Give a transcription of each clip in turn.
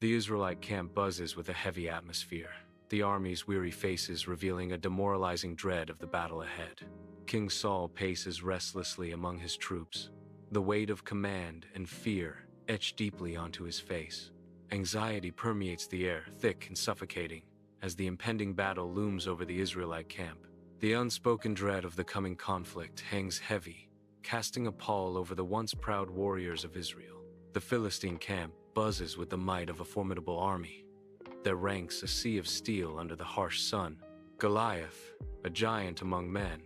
The Israelite camp buzzes with a heavy atmosphere, the army's weary faces revealing a demoralizing dread of the battle ahead. King Saul paces restlessly among his troops, the weight of command and fear etched deeply onto his face. Anxiety permeates the air, thick and suffocating, as the impending battle looms over the Israelite camp. The unspoken dread of the coming conflict hangs heavy, casting a pall over the once proud warriors of Israel. The Philistine camp buzzes with the might of a formidable army, their ranks a sea of steel under the harsh sun. Goliath, a giant among men,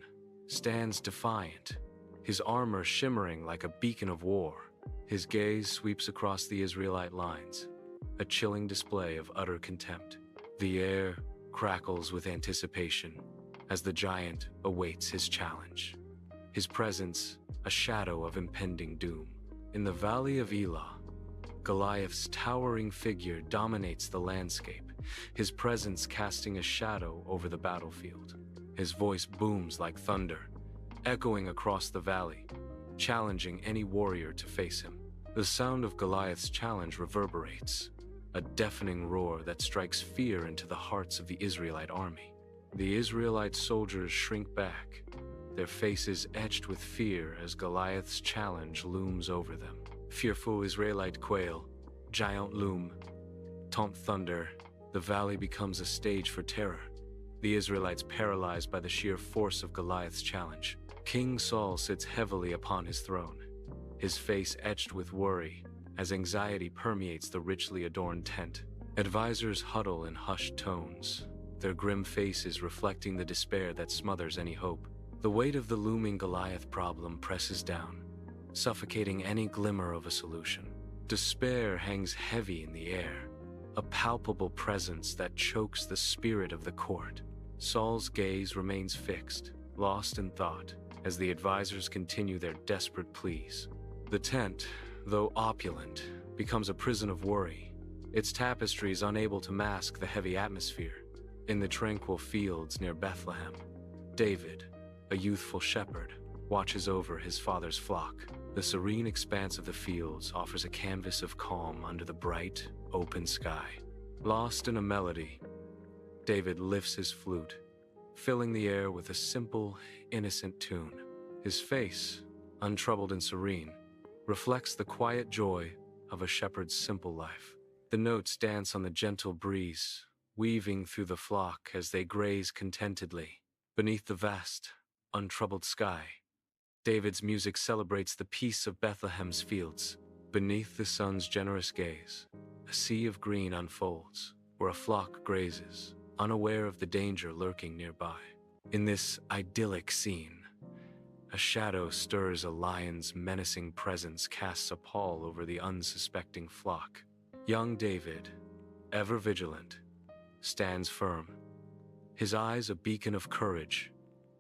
stands defiant, his armor shimmering like a beacon of war. His gaze sweeps across the Israelite lines, a chilling display of utter contempt. The air crackles with anticipation as the giant awaits his challenge, his presence a shadow of impending doom. In the valley of Elah, Goliath's towering figure dominates the landscape, his presence casting a shadow over the battlefield. His voice booms like thunder, echoing across the valley, challenging any warrior to face him. The sound of Goliath's challenge reverberates, a deafening roar that strikes fear into the hearts of the Israelite army. The Israelite soldiers shrink back, their faces etched with fear as Goliath's challenge looms over them. Fearful Israelite quail, giant loom, taunt thunder, the valley becomes a stage for terror. The Israelites paralyzed by the sheer force of Goliath's challenge. King Saul sits heavily upon his throne, his face etched with worry as anxiety permeates the richly adorned tent. Advisors huddle in hushed tones, their grim faces reflecting the despair that smothers any hope. The weight of the looming Goliath problem presses down, suffocating any glimmer of a solution. Despair hangs heavy in the air, a palpable presence that chokes the spirit of the court. Saul's gaze remains fixed, lost in thought, as the advisors continue their desperate pleas. The tent, though opulent, becomes a prison of worry, its tapestries unable to mask the heavy atmosphere. In the tranquil fields near Bethlehem, David, a youthful shepherd, watches over his father's flock. The serene expanse of the fields offers a canvas of calm under the bright, open sky. Lost in a melody, David lifts his flute, filling the air with a simple, innocent tune. His face, untroubled and serene, reflects the quiet joy of a shepherd's simple life. The notes dance on the gentle breeze, weaving through the flock as they graze contentedly. Beneath the vast, untroubled sky, David's music celebrates the peace of Bethlehem's fields. Beneath the sun's generous gaze, a sea of green unfolds, where a flock grazes, unaware of the danger lurking nearby. In this idyllic scene, a shadow stirs a lion's menacing presence casts a pall over the unsuspecting flock. Young David, ever vigilant, stands firm, his eyes a beacon of courage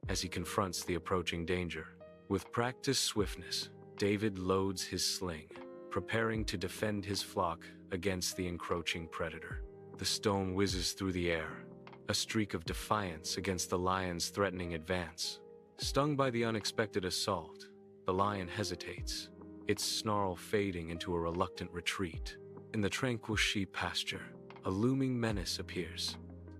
as he confronts the approaching danger. With practiced swiftness, David loads his sling, preparing to defend his flock against the encroaching predator. The stone whizzes through the air, a streak of defiance against the lion's threatening advance. Stung by the unexpected assault, the lion hesitates, its snarl fading into a reluctant retreat. In the tranquil sheep pasture, a looming menace appears.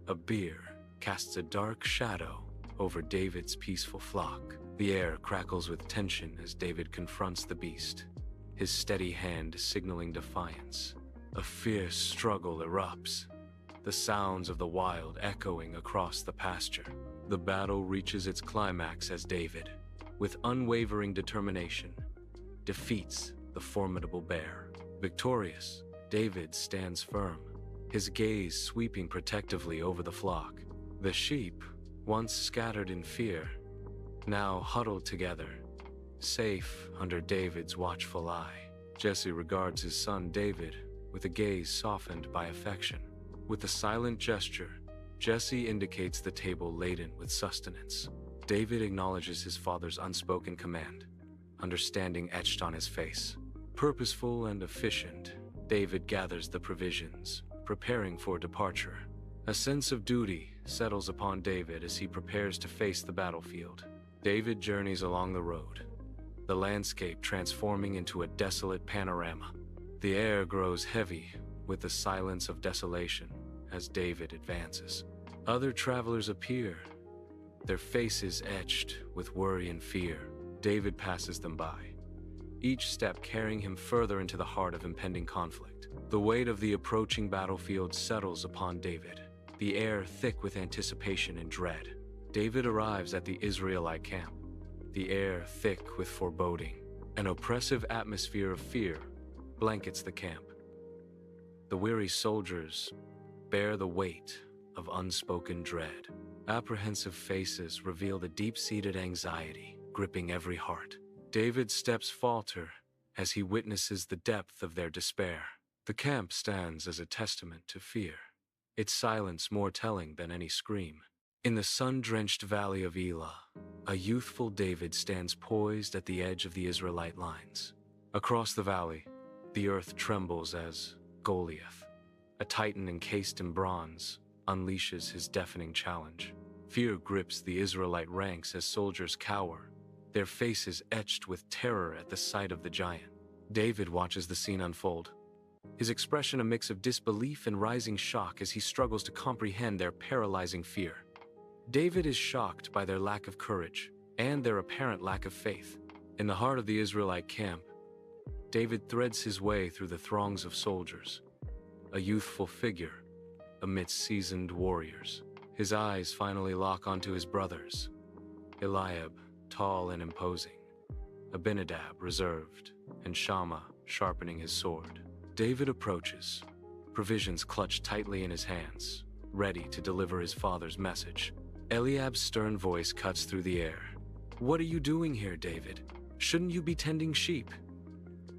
A bear casts a dark shadow over David's peaceful flock. The air crackles with tension as David confronts the beast, his steady hand signaling defiance. A fierce struggle erupts, the sounds of the wild echoing across the pasture. The battle reaches its climax as David, with unwavering determination, defeats the formidable bear. Victorious, David stands firm, his gaze sweeping protectively over the flock. The sheep, once scattered in fear, now huddled together, safe under David's watchful eye. Jesse regards his son David with a gaze softened by affection. With a silent gesture, Jesse indicates the table laden with sustenance. David acknowledges his father's unspoken command, understanding etched on his face. Purposeful and efficient, David gathers the provisions, preparing for departure. A sense of duty settles upon David as he prepares to face the battlefield. David journeys along the road, the landscape transforming into a desolate panorama. The air grows heavy, with the silence of desolation as David advances. Other travelers appear, their faces etched with worry and fear. David passes them by, each step carrying him further into the heart of impending conflict. The weight of the approaching battlefield settles upon David, the air thick with anticipation and dread. David arrives at the Israelite camp, the air thick with foreboding. An oppressive atmosphere of fear blankets the camp. The weary soldiers bear the weight of unspoken dread. Apprehensive faces reveal the deep-seated anxiety gripping every heart. David's steps falter as he witnesses the depth of their despair. The camp stands as a testament to fear, its silence more telling than any scream. In the sun-drenched valley of Elah, a youthful David stands poised at the edge of the Israelite lines. Across the valley, the earth trembles as Goliath, a titan encased in bronze, unleashes his deafening challenge. Fear grips the Israelite ranks as soldiers cower, their faces etched with terror at the sight of the giant. David watches the scene unfold, his expression a mix of disbelief and rising shock as he struggles to comprehend their paralyzing fear. David is shocked by their lack of courage and their apparent lack of faith. In the heart of the Israelite camp, David threads his way through the throngs of soldiers, a youthful figure amidst seasoned warriors. His eyes finally lock onto his brothers, Eliab, tall and imposing, Abinadab, reserved, and Shammah, sharpening his sword. David approaches, provisions clutched tightly in his hands, ready to deliver his father's message. Eliab's stern voice cuts through the air. "What are you doing here, David? Shouldn't you be tending sheep?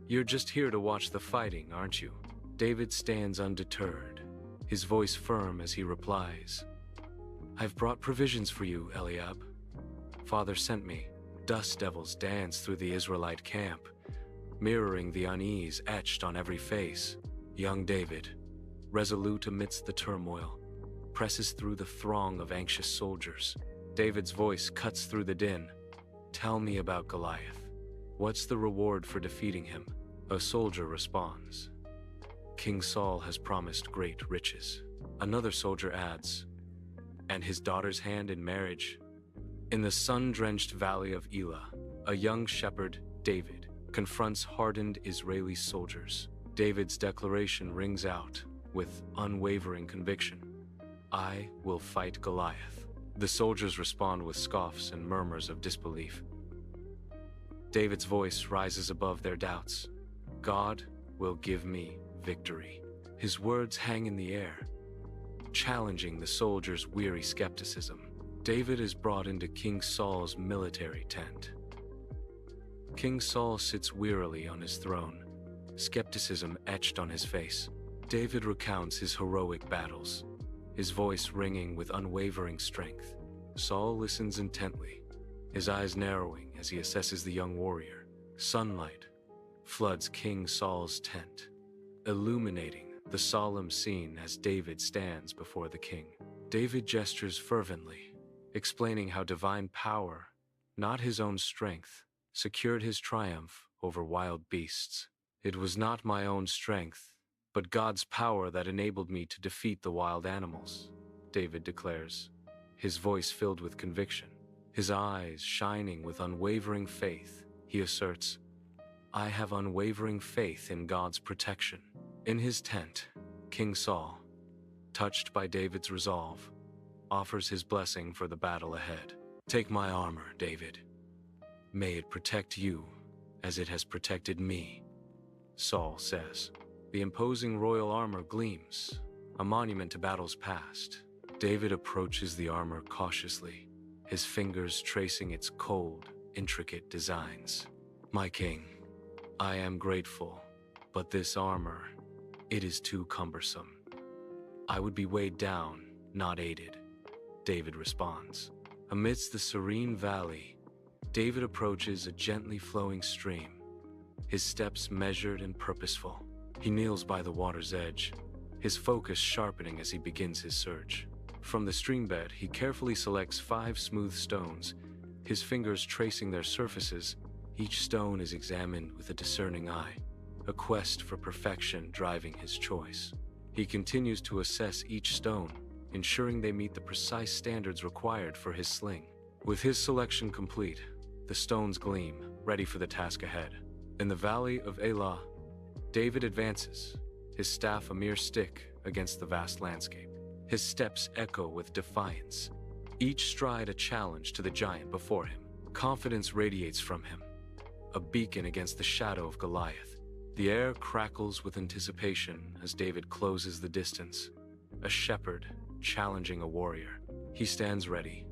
You're just here to watch the fighting, aren't you?" David stands undeterred, his voice firm as he replies, "I've brought provisions for you, Eliab. Father sent me." Dust devils dance through the Israelite camp, mirroring the unease etched on every face. Young David, resolute amidst the turmoil, presses through the throng of anxious soldiers. David's voice cuts through the din. "Tell me about Goliath. What's the reward for defeating him?" A soldier responds, "King Saul has promised great riches." Another soldier adds, "And his daughter's hand in marriage." In the sun-drenched valley of Elah, a young shepherd, David, confronts hardened Israeli soldiers. David's declaration rings out with unwavering conviction. "I will fight Goliath." The soldiers respond with scoffs and murmurs of disbelief. David's voice rises above their doubts. "God will give me victory." His words hang in the air, challenging the soldiers' weary skepticism. David is brought into King Saul's military tent. King Saul sits wearily on his throne, skepticism etched on his face. David recounts his heroic battles, his voice ringing with unwavering strength. Saul listens intently, his eyes narrowing as he assesses the young warrior. Sunlight floods King Saul's tent, illuminating the solemn scene as David stands before the king. David gestures fervently, explaining how divine power, not his own strength, secured his triumph over wild beasts. "It was not my own strength, but God's power that enabled me to defeat the wild animals," David declares, his voice filled with conviction. His eyes shining with unwavering faith, he asserts, "I have unwavering faith in God's protection." In his tent, King Saul, touched by David's resolve, offers his blessing for the battle ahead. "Take my armor, David. May it protect you as it has protected me," Saul says. The imposing royal armor gleams, a monument to battles past. David approaches the armor cautiously, his fingers tracing its cold, intricate designs. "My king, I am grateful, but this armor, it is too cumbersome. I would be weighed down, not aided," David responds. Amidst the serene valley, David approaches a gently flowing stream, his steps measured and purposeful. He kneels by the water's edge, his focus sharpening as he begins his search. From the streambed, he carefully selects 5 smooth stones, his fingers tracing their surfaces. Each stone is examined with a discerning eye. a quest for perfection driving his choice. He continues to assess each stone, ensuring they meet the precise standards required for his sling. With his selection complete, the stones gleam, ready for the task ahead. In the valley of Elah, David advances, his staff a mere stick against the vast landscape. His steps echo with defiance, each stride a challenge to the giant before him. Confidence radiates from him, a beacon against the shadow of Goliath. The air crackles with anticipation as David closes the distance, a shepherd challenging a warrior. He stands ready,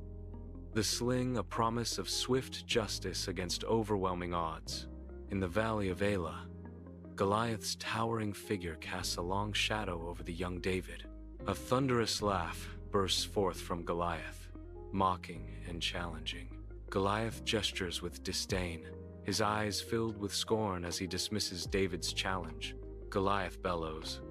the sling a promise of swift justice against overwhelming odds. In the valley of Elah, Goliath's towering figure casts a long shadow over the young David. A thunderous laugh bursts forth from Goliath, mocking and challenging. Goliath gestures with disdain, his eyes filled with scorn as he dismisses David's challenge. Goliath bellows,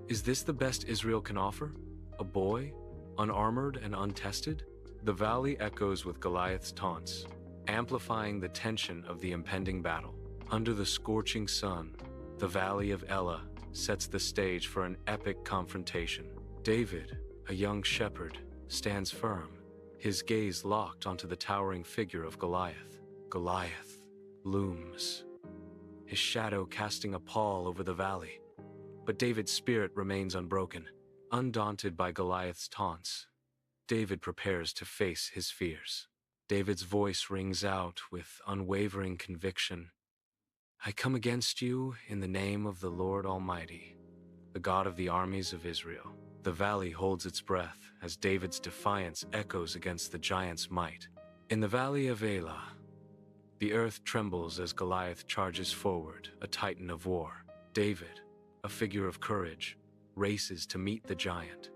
"Is this the best Israel can offer? A boy, unarmored and untested?" The valley echoes with Goliath's taunts, amplifying the tension of the impending battle. Under the scorching sun, the valley of Elah sets the stage for an epic confrontation. David, a young shepherd, stands firm, his gaze locked onto the towering figure of Goliath. Goliath looms, his shadow casting a pall over the valley. But David's spirit remains unbroken. Undaunted by Goliath's taunts, David prepares to face his fears. David's voice rings out with unwavering conviction. "I come against you in the name of the Lord Almighty, the God of the armies of Israel." The valley holds its breath as David's defiance echoes against the giant's might. In the valley of Elah, the earth trembles as Goliath charges forward, a titan of war. David, a figure of courage, races to meet the giant.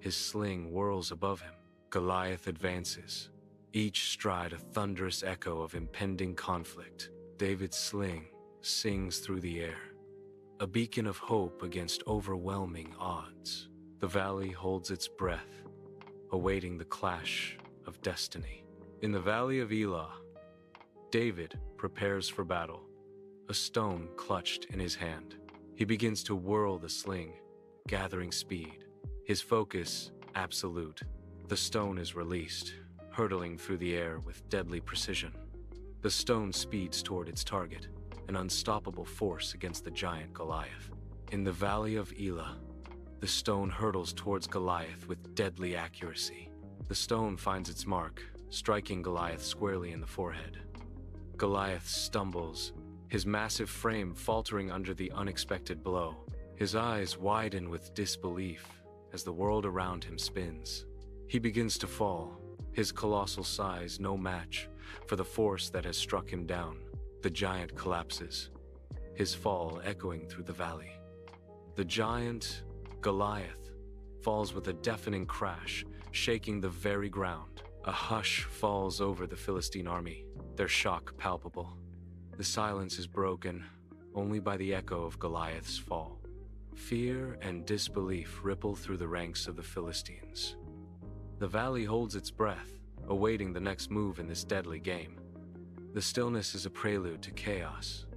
His sling whirls above him. Goliath advances, each stride a thunderous echo of impending conflict. David's sling sings through the air, a beacon of hope against overwhelming odds. The valley holds its breath, awaiting the clash of destiny. In the valley of Elah, David prepares for battle, a stone clutched in his hand. He begins to whirl the sling, gathering speed, his focus absolute. The stone is released, hurtling through the air with deadly precision. The stone speeds toward its target, an unstoppable force against the giant Goliath. In the valley of Elah, the stone hurtles towards Goliath with deadly accuracy. The stone finds its mark, striking Goliath squarely in the forehead. Goliath stumbles, his massive frame faltering under the unexpected blow. His eyes widen with disbelief as the world around him spins. He begins to fall, his colossal size no match for the force that has struck him down. The giant collapses, his fall echoing through the valley. The giant, Goliath, falls with a deafening crash, shaking the very ground. A hush falls over the Philistine army, their shock palpable. The silence is broken only by the echo of Goliath's fall. Fear and disbelief ripple through the ranks of the Philistines. The valley holds its breath, awaiting the next move in this deadly game. The stillness is a prelude to chaos.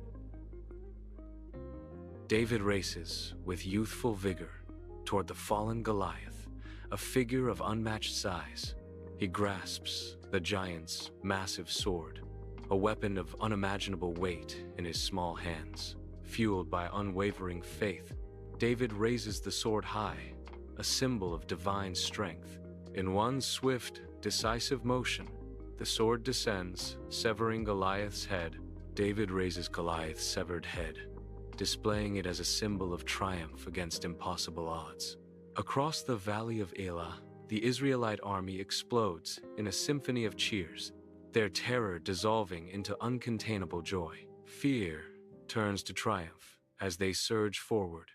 David races with youthful vigor toward the fallen Goliath, a figure of unmatched size. He grasps the giant's massive sword, a weapon of unimaginable weight in his small hands. Fueled by unwavering faith, David raises the sword high, a symbol of divine strength. In one swift, decisive motion, the sword descends, severing Goliath's head. David raises Goliath's severed head, displaying it as a symbol of triumph against impossible odds. Across the valley of Elah, the Israelite army explodes in a symphony of cheers, their terror dissolving into uncontainable joy. Fear turns to triumph as they surge forward,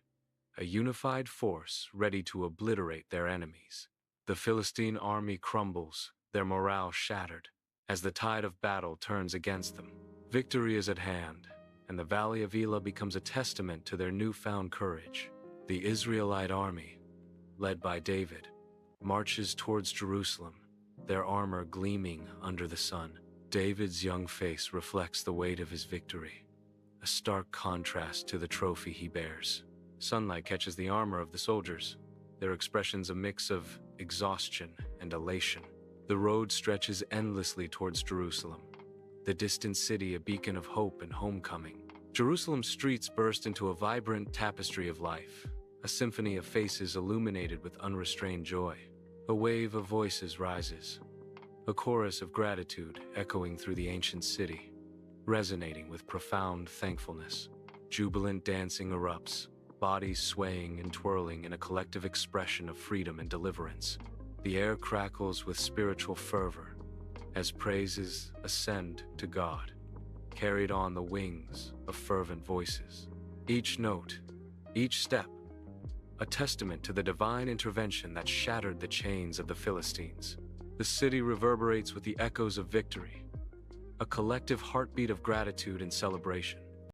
a unified force ready to obliterate their enemies. The Philistine army crumbles, their morale shattered, as the tide of battle turns against them. Victory is at hand, and the valley of Elah becomes a testament to their newfound courage. The Israelite army, led by David, marches towards Jerusalem, their armor gleaming under the sun. David's young face reflects the weight of his victory, a stark contrast to the trophy he bears. Sunlight catches the armor of the soldiers, their expressions a mix of exhaustion and elation. The road stretches endlessly towards Jerusalem, the distant city a beacon of hope and homecoming. Jerusalem's streets burst into a vibrant tapestry of life, a symphony of faces illuminated with unrestrained joy. A wave of voices rises, a chorus of gratitude echoing through the ancient city, resonating with profound thankfulness. Jubilant dancing erupts, bodies swaying and twirling in a collective expression of freedom and deliverance. The air crackles with spiritual fervor as praises ascend to God, carried on the wings of fervent voices. Each note, each step, a testament to the divine intervention that shattered the chains of the Philistines. The city reverberates with the echoes of victory, a collective heartbeat of gratitude and celebration.